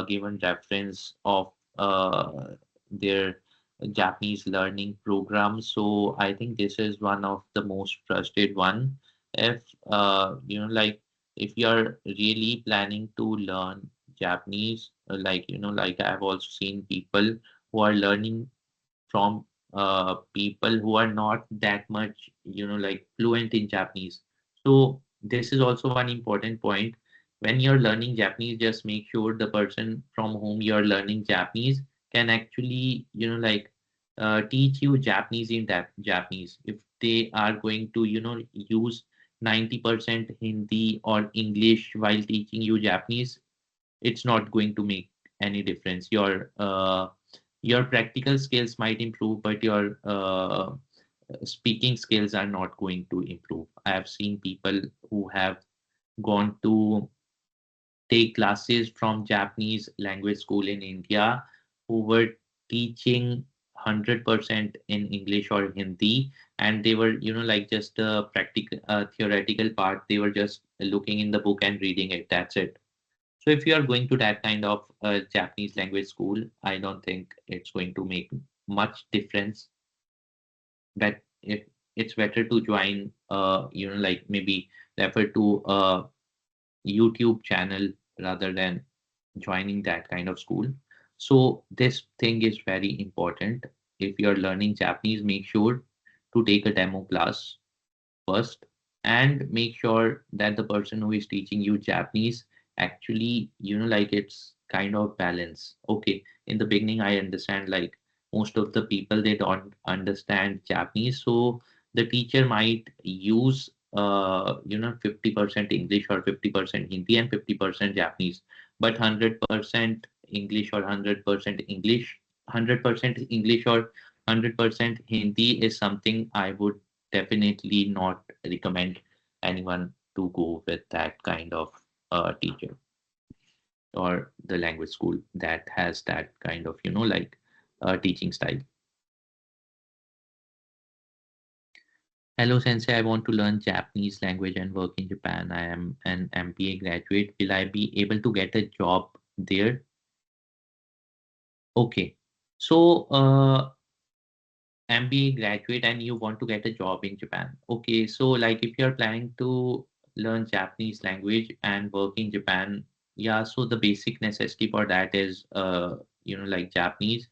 given reference of their Japanese learning program. So I think this is one of the most trusted one. If like if you are really planning to learn Japanese, like I've also seen people who are learning from people who are not that much, like fluent in Japanese. So this is also one important point. When you're learning Japanese, just make sure the person from whom you're learning Japanese can actually, teach you Japanese in that Japanese. If they are going to, use 90% Hindi or English while teaching you Japanese, it's not going to make any difference. Your practical skills might improve, but your speaking skills are not going to improve. I have seen people who have gone to take classes from Japanese language school in India who were teaching 100% in English or Hindi, and they were, like just the practical, theoretical part. They were just looking in the book and reading it. That's it. So if you are going to that kind of Japanese language school, I don't think it's going to make much difference. But if it's better to join, like maybe refer to a YouTube channel rather than joining that kind of school. So this thing is very important. If you're learning Japanese, make sure to take a demo class first and make sure that the person who is teaching you Japanese actually, like it's kind of balance. Okay, in the beginning, I understand like most of the people they don't understand Japanese, so the teacher might use 50% English or 50% Hindi and 50% Japanese, but 100% English or 100% English, 100% English or 100% Hindi is something I would definitely not recommend anyone to go with that kind of teacher or the language school that has that kind of teaching style. Hello sensei, I want to learn Japanese language and work in Japan. I am an MBA graduate. Will I be able to get a job there? Okay, so MBA graduate and you want to get a job in Japan. Okay, so like if you're planning to learn Japanese language and work in Japan, yeah, so the basic necessity for that is like Japanese.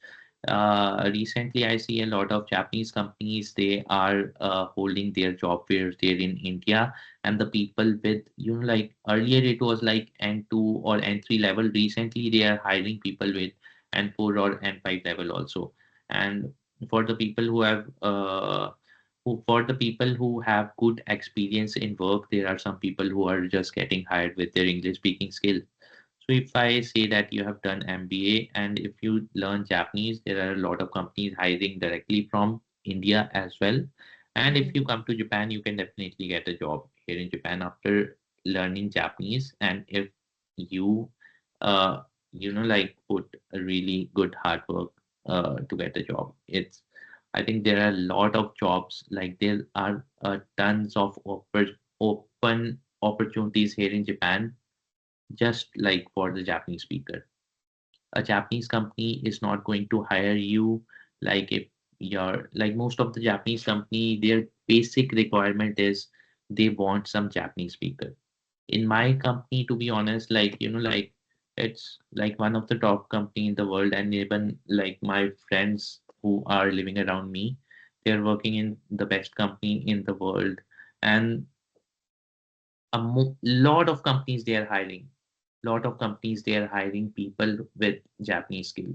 Recently I see a lot of Japanese companies, they are holding their job fairs there in India, and the people with like earlier it was like N2 or N3 level. Recently they are hiring people with N4 or N5 level also. And for the people who have for the people who have good experience in work, there are some people who are just getting hired with their English speaking skill. So if I say that you have done MBA and if you learn Japanese, there are a lot of companies hiring directly from India as well. And if you come to Japan, you can definitely get a job here in Japan after learning Japanese. And if you uh like put a really good hard work to get a job. I think there are a lot of jobs, like there are tons of open opportunities here in Japan, just like for the Japanese speaker. A Japanese company is not going to hire you like if you're like most of the Japanese company, their basic requirement is they want some Japanese speaker. In my company, to be honest, like it's like one of the top company in the world, and even like my friends who are living around me, they're working in the best company in the world, and lot of companies they are hiring. Lot of companies they are hiring people with Japanese skill,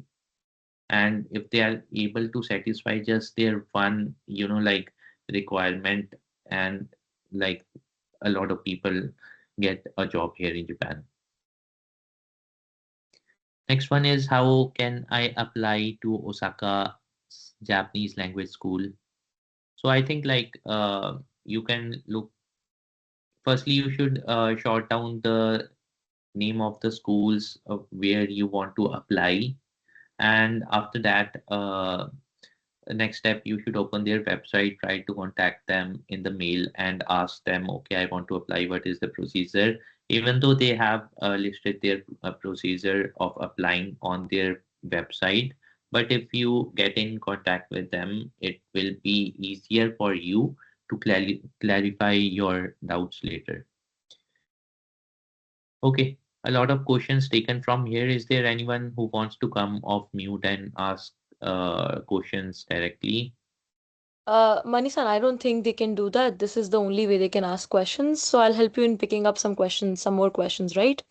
and if they are able to satisfy just their one like requirement, and like a lot of people get a job here in Japan. Next one is, how can I apply to Osaka Japanese language school? So I think like you can look. Firstly, you should short down the name of the schools of where you want to apply, and after that, next step, you should open their website, try to contact them in the mail and ask them, okay, I want to apply, what is the procedure? Even though they have listed their procedure of applying on their website, but if you get in contact with them, it will be easier for you to clarify your doubts later. Okay, a lot of questions taken from here. Is there anyone who wants to come off mute and ask questions directly?
Manisan, I don't think they can do that. This is the only way they can ask questions. So I'll help you in picking up some questions, some more questions, right?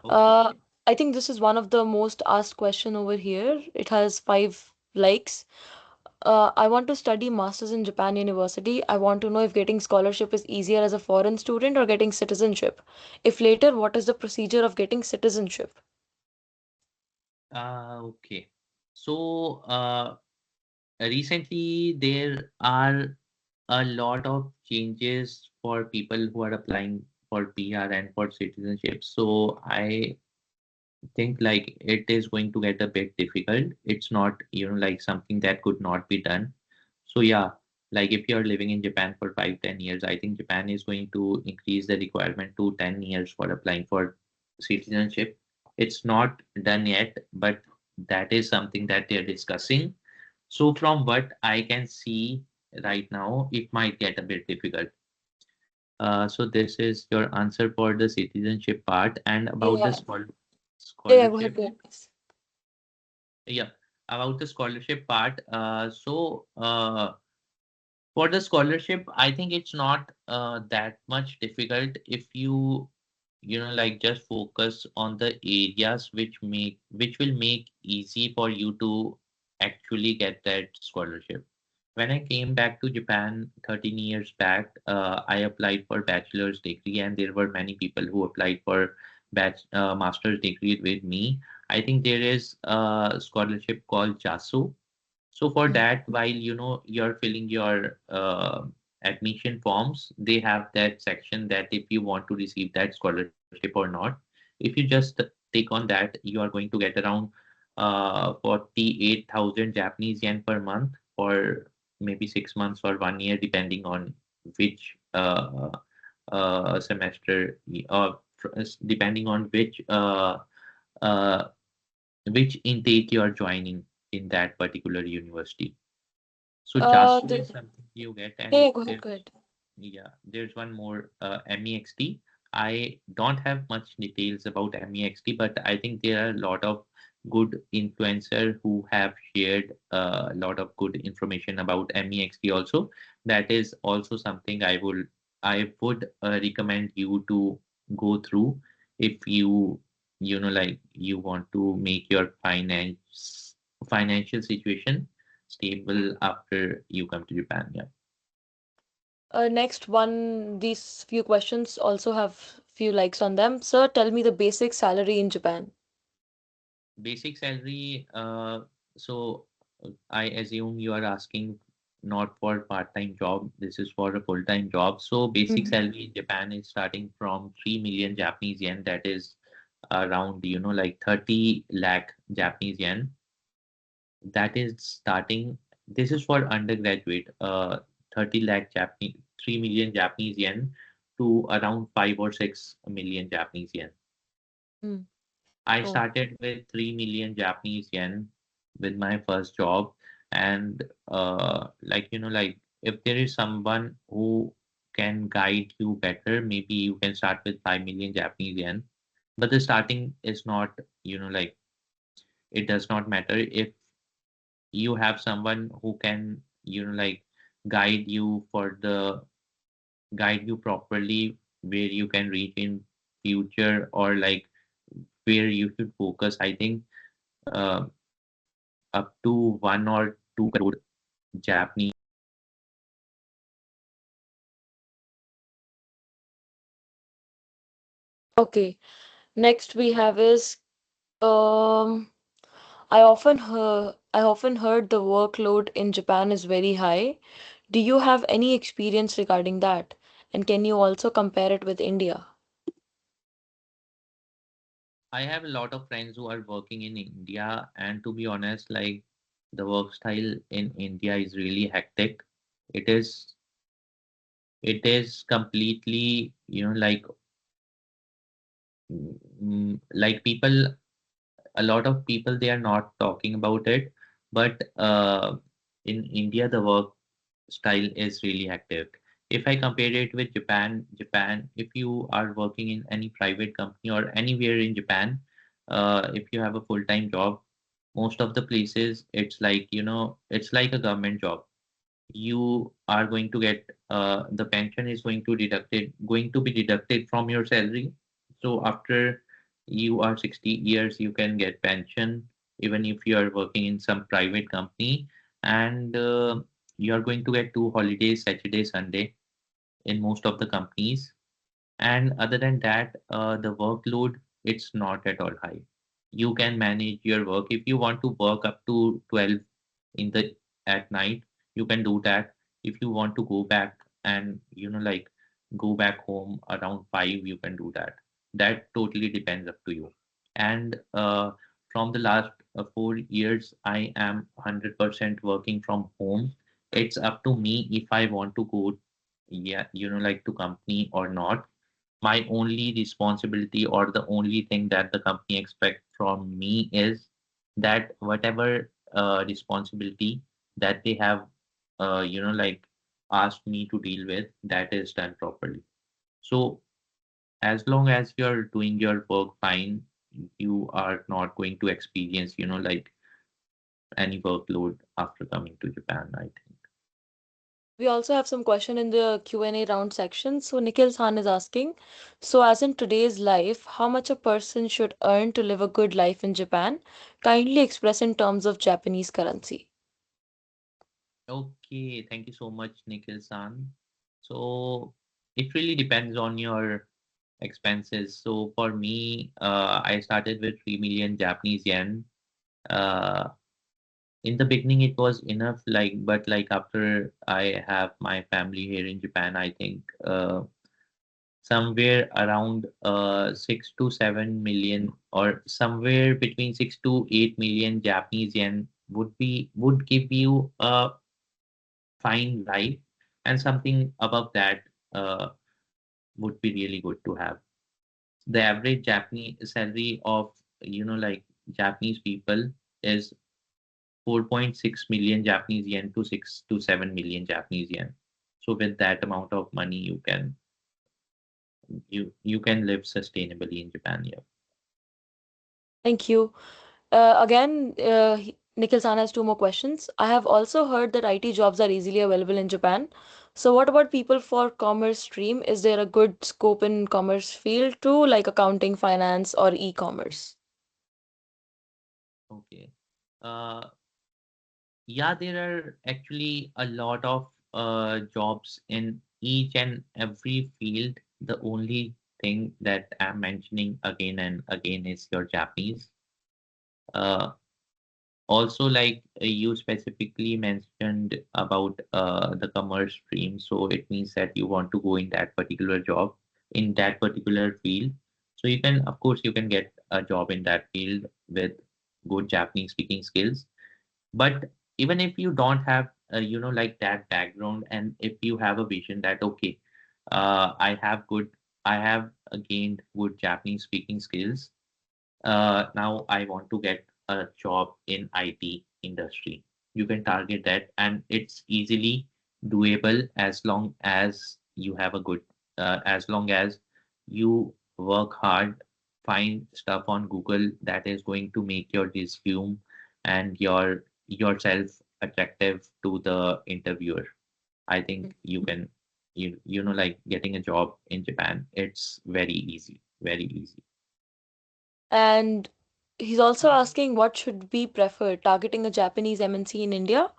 Okay.
Uh, I think this is one of the most asked question over here. It has 5 likes. I want to study masters in Japan University. I want to know if getting scholarship is easier as a foreign student or getting citizenship. If later, what is the procedure of getting citizenship?
Okay. So, recently there are a lot of changes for people who are applying for PR and for citizenship. So I think like it is going to get a bit difficult. It's not, like something that could not be done. So yeah, like if you're living in Japan for 5, 10 years, I think Japan is going to increase the requirement to 10 years for applying for citizenship. It's not done yet, but that is something that they're discussing. So from what I can see right now, it might get a bit difficult. So this is your answer for the citizenship part, and about the
Yeah. Yeah, go ahead,
scholarship.
go ahead, please.
Yeah, about the scholarship part. For the scholarship, I think it's not that much difficult if like just focus on the areas which will make easy for you to actually get that scholarship. When I came back to Japan 13 years back, I applied for bachelor's degree, and there were many people who applied for master's degree with me. I think there is a scholarship called JASU. So for
Mm.
that, while you're filling your admission forms, they have that section that if you want to receive that scholarship or not, if you just take on that, you are going to get around 48,000 Japanese yen per month for maybe 6 months or 1 year, depending on which semester, depending on uh, which intake you are joining in that particular university. So JASU
The
is something you get,
Yeah,
and
yeah, go ahead, go
there's
ahead.
yeah, there's one more MEXT. I don't have much details about MEXT, but I think there are a lot of good influencer who have shared a lot of good information about MEXT also. That is also something I would recommend you to go through if like you want to make your financial situation stable after you come to Japan. Yeah.
Next one, these few questions also have few likes on them. Sir, tell me the basic salary in Japan.
Basic salary, so I assume you are asking not for part-time job. This is for a full-time job. So basic
Mhm.
salary in Japan is starting from 3 million Japanese yen. That is around, like 30 lakh Japanese yen. That is starting. This is for undergraduate. 30 lakh Japanese, 3 million Japanese yen to around 5 or 6 million Japanese yen.
Mm.
I
Oh.
started with 3 million Japanese yen with my first job. And like, like if there is someone who can guide you better, maybe you can start with 5 million Japanese yen. But the starting is not, like it does not matter if you have someone who can, like guide you for the guide you properly where you can reach in future, or like where you should focus. I think uh, up to 1 or 2 crore Japanese.
Okay. Next we have is I often heard the workload in Japan is very high. Do you have any experience regarding that? And can you also compare it with India?
I have a lot of friends who are working in India, and to be honest, like the work style in India is really hectic. It is it is completely, like people, a lot of people they are not talking about it, but in India the work style is really hectic. If I compare it with Japan, if you are working in any private company or anywhere in Japan, if you have a full-time job, most of the places it's like, it's like a government job. You are going to get the pension is going to be deducted from your salary. So after you are 60 years, you can get pension even if you are working in some private company, and you are going to get two holidays, Saturday, Sunday, in most of the companies. And other than that, the workload, it's not at all high. You can manage your work. If you want to work up to 12 in the at night, you can do that. If you want to go back and, like go back home around 5, you can do that. That totally depends up to you. And from the last 4 years, I am 100% working from home. It's up to me if I want to go, yeah, like to company or not. My only responsibility or the only thing that the company expect from me is that whatever responsibility that they have like asked me to deal with, that is done properly. So as long as you're doing your work fine, you are not going to experience like any workload after coming to Japan, I think.
We also have some question in the Q&A round section. So Nikhil Khan is asking, so as in today's life, how much a person should earn to live a good life in Japan? Kindly express in terms of Japanese currency.
Okay, thank you so much, Nikhil San. So it really depends on your expenses. So for me, I started with 3 million Japanese yen. Uh, in the beginning, it was enough, like, but like after I have my family here in Japan, I think somewhere around 6 to 7 million, or somewhere between 6 to 8 million Japanese yen would give you a fine life, and something above that would be really good to have. The average Japanese salary of like Japanese people is 4.6 million Japanese yen to 6 to 7 million Japanese yen. So with that amount of money, you can live sustainably in Japan. Yeah.
Thank you. Nikhil San has two more questions. I have also heard that IT jobs are easily available in Japan. So what about people for commerce stream? Is there a good scope in commerce field too, like accounting, finance, or e-commerce?
Okay. Uh, yeah, there are actually a lot of jobs in each and every field. The only thing that I'm mentioning again and again is your Japanese. Uh, Also, like you specifically mentioned about the commerce stream, so it means that you want to go in that particular job, in that particular field. So you can, of course, you can get a job in that field with good Japanese speaking skills. But even if you don't have, like that background, and if you have a vision that, okay, I have gained good Japanese speaking skills, now I want to get a job in IT industry. You can target that, and it's easily doable as long as you have a good, as long as you work hard, find stuff on Google that is going to make your resume and yourself attractive to the interviewer. I think you can, like getting a job in Japan. It's very easy, very easy.
And he's also asking what should be preferred, targeting a Japanese MNC in India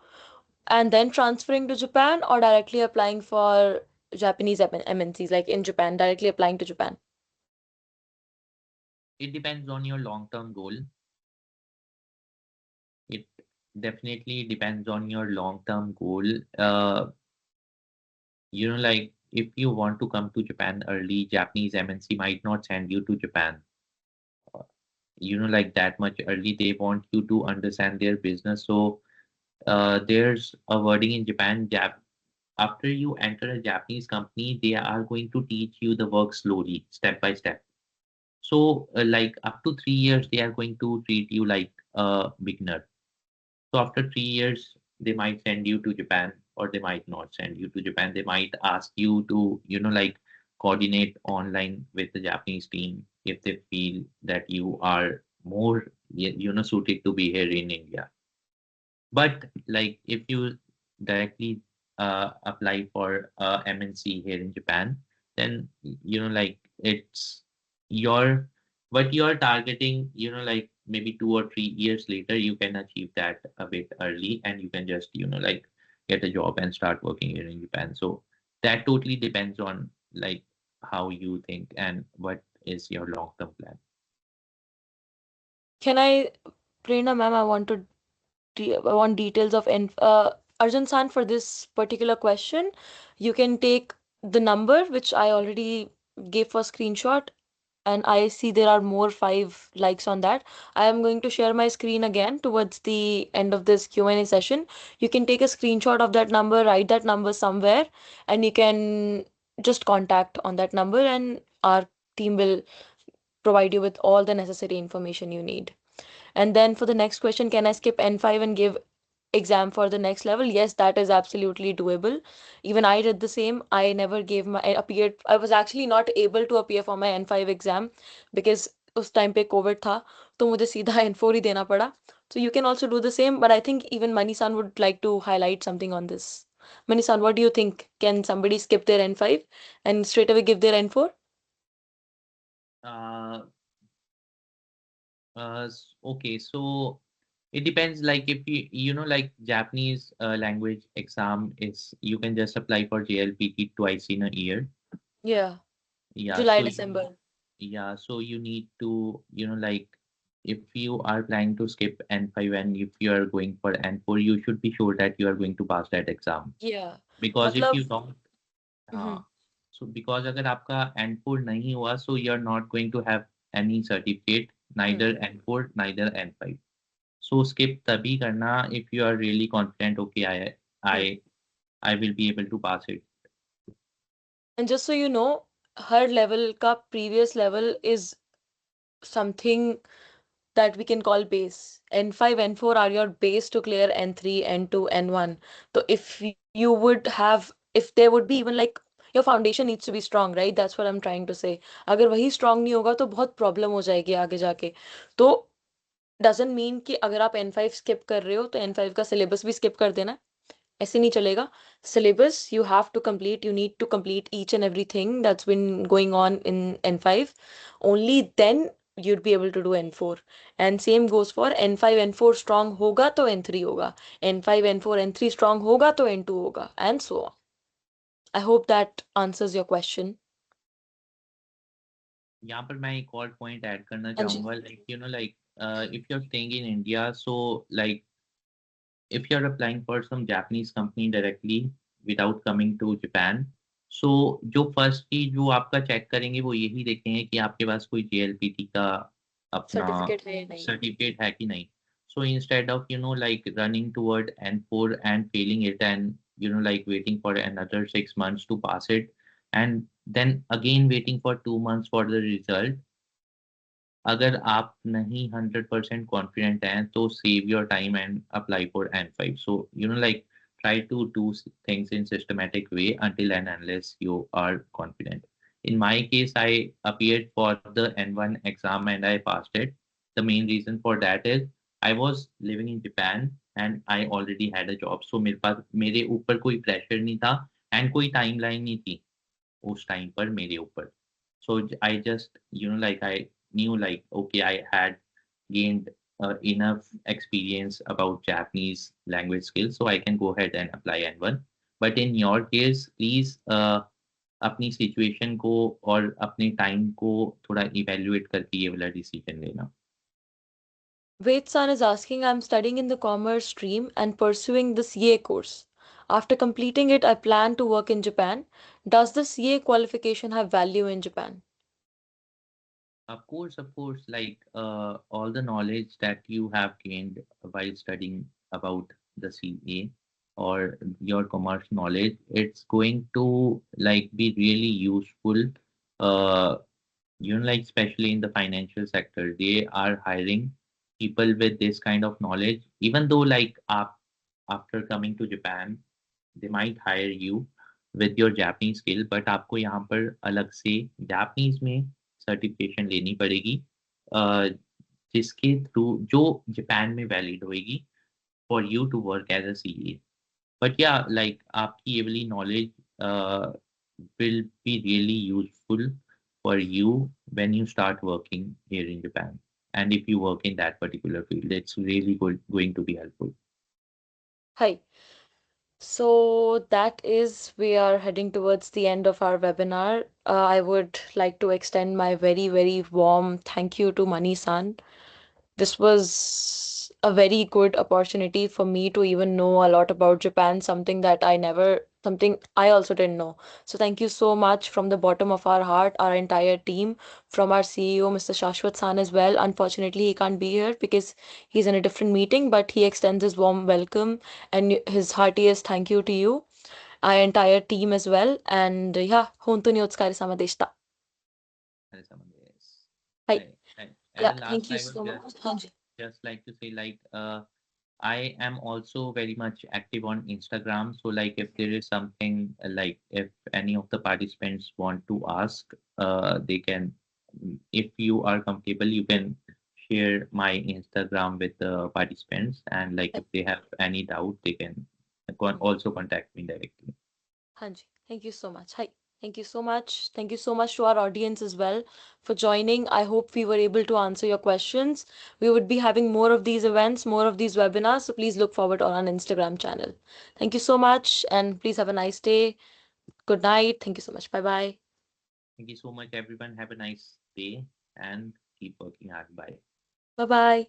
and then transferring to Japan or directly applying for Japanese MNCs, like in Japan, directly applying to Japan.
It depends on your long-term goal. It definitely depends on your long-term goal. Like if you want to come to Japan early, Japanese MNC might not send you to Japan. like that much early. They want you to understand their business. So there's a wording in Japan, after you enter a Japanese company, they are going to teach you the work slowly, step by step. So, like up to 3 years, they are going to treat you like a beginner. So after 3 years, they might send you to Japan, or they might not send you to Japan. They might ask you to, like coordinate online with the Japanese team if they feel that you are more, suited to be here in India. But like if you directly apply for MNC here in Japan, then like it's your what you're targeting, like maybe 2 or 3 years later, you can achieve that a bit early, and you can just like get a job and start working here in Japan. So that totally depends on like how you think and what is your long-term plan.
Can I, Prerna ma'am, I want details of Arjun san for this particular question. You can take the number which I already gave for screenshot, and I see there are more 5 likes on that. I am going to share my screen again towards the end of this Q&A session. You can take a screenshot of that number, write that number somewhere, and you can just contact on that number, and our team will provide you with all the necessary information you need. And then for the next question, can I skip N5 and give exam for the next level? Yes, that is absolutely doable. Even I did the same. I never gave my I appeared. I was actually not able to appear for my N5 exam because उस time पे Covid था, तो मुझे सीधा N4 ही देना पड़ा. So you can also do the same, but I think even Mani-san would like to highlight something on this. Mani-san, what do you think? Can somebody skip their N5 and straight away give their N4?
Uh, okay, so it depends. Like if like Japanese language exam is, you can just apply for JLPT twice in a year.
Yeah,
Yeah,
July,
so
December.
yeah, so you need to, like if you are planning to skip N5 and if you are going for N4, you should be sure that you are going to pass that exam.
Yeah.
Because if
मतलब
you don't,
mhm.
so because अगर आपका N4 नहीं हुआ, so you are not going to have any certificate, neither N4, neither N5. So skip तभी करना if you are really confident, okay, I I will be able to pass it.
And just so you know, her level ka previous level is something that we can call base. N5, N4 are your base to clear N3, N2, N1. So if you would have, if there would be even like your foundation needs to be strong, right? That's what I'm trying to say. अगर वही strong नहीं होगा तो बहुत problem हो जाएगी आगे जाके. तो doesn't mean कि अगर आप N5 skip कर रहे हो तो N5 का syllabus भी skip कर देना. ऐसे नहीं चलेगा. Syllabus you have to complete, you need to complete each and everything that's been going on in N5. Only then you'd be able to do N4. And same goes for N5, N4 strong होगा तो N3 होगा. N5, N4, N3 strong होगा तो N2 होगा. And so on. I hope that answers your question.
यहाँ पर मैं एक और point add करना
हाँ जी.
चाहूँगा, like like if you're staying in India, so like if you're applying for some Japanese company directly without coming to Japan, so जो first चीज वो आपका check करेंगे वो यही देखेंगे कि आपके पास कोई JLPT का अपना
Certificate है नहीं.
certificate है कि नहीं. So instead of like running toward N4 and failing it, and like waiting for another 6 months to pass it, and then again waiting for 2 months for the result, अगर आप नहीं 100% confident हैं तो save your time and apply for N5. So like try to do things in systematic way until and unless you are confident. In my case, I appeared for the N1 exam and I passed it. The main reason for that is I was living in Japan and I already had a job. So मेरे ऊपर कोई pressure नहीं था and कोई timeline नहीं थी उस time पर मेरे ऊपर. So I just like I knew like okay, I had gained enough experience about Japanese language skills, so I can go ahead and apply N1. But in your case, please अपनी situation को और अपने time को थोड़ा evaluate करके ये वाला decision लेना.
Ved-san is asking, I'm studying in the commerce stream and pursuing the CA course. After completing it, I plan to work in Japan. Does the CA qualification have value in Japan?
Of course, like all the knowledge that you have gained while studying about the CA or your commerce knowledge, it's going to like be really useful. Uh, like especially in the financial sector, they are hiring people with this kind of knowledge. Even though like after coming to Japan, they might hire you with your Japanese skill, but आपको यहाँ पर अलग से Japanese में certification लेनी पड़ेगी, अ, जिसके through जो जापान में वैलिड होएगी for you to work as a CA. But yeah, like आपकी ये वाली knowledge will be really useful for you when you start working here in Japan. And if you work in that particular field, it's really going to be helpful.
Hi. So that is, we are heading towards the end of our webinar. I would like to extend my very, very warm thank you to Mani-san. This was a very good opportunity for me to even know a lot about Japan, something I also didn't know. So thank you so much from the bottom of our heart, our entire team, from our CEO, Mr. Shashwat San as well. Unfortunately, he can't be here because he's in a different meeting, but he extends his warm welcome and his heartiest thank you to you, our entire team as well. And yeah, hontou ni otsukare sama deshita.
That is someone else.
Hi.
Right, right. At
Yeah,
the last,
thank you
I would
so much. Hanji.
just like to say like I am also very much active on Instagram. So like if there is something like if any of the participants want to ask, they can, if you are comfortable, you can share my Instagram with the participants. And like if they have any doubt, they can also contact me directly.
Hanji, thank you so much. Hi. Thank you so much. Thank you so much to our audience as well for joining. I hope we were able to answer your questions. We would be having more of these events, more of these webinars, so please look forward on our Instagram channel. Thank you so much and please have a nice day. Good night. Thank you so much. Bye bye.
Thank you so much, everyone. Have a nice day and keep working hard. Bye.
Bye bye.